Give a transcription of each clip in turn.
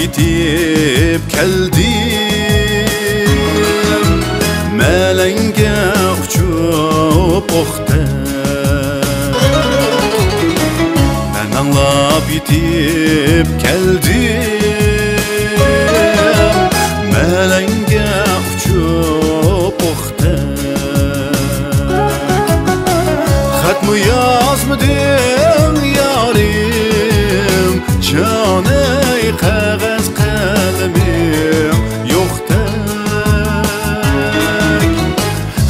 yetib keldim, Melenge uçup oqdim. Ben anlap yetib keldim, Melenge uçup oqdim. Xat mı yazmadım yarim, caney qağız qalemim yoxdek.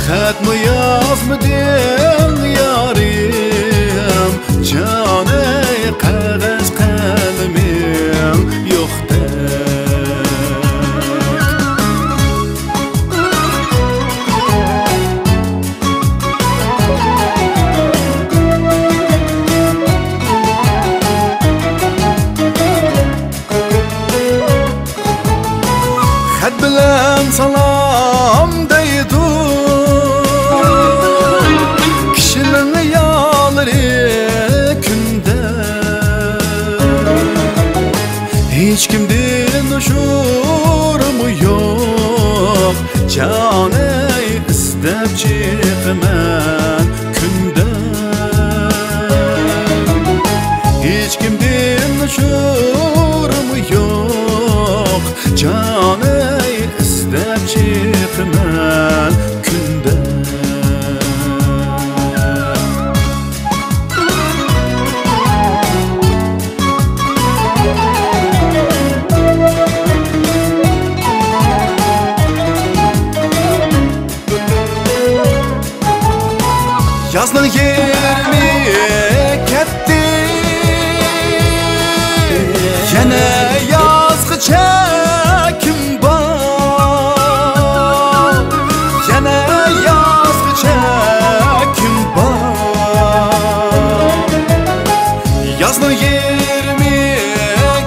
Xat mı yazmadım yarim, caney qağız qalemim yoxdek. Xat bilen salam deydu, kişinin yalları günde. Hiç kimden uçur mu yok, caney istep çıkman günde. Hiç kimden uçur mu yok, caney istep çıkman günde. Yazdan yerimi ketdi, yine yazgı çekim var, yine yazgı çekim var. Yazdan yerimi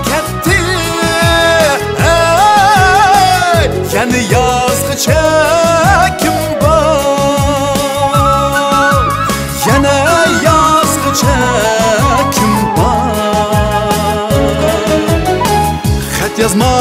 ketdi, yine yazgı çekim var, yine yazgı çekim var. Xat yazma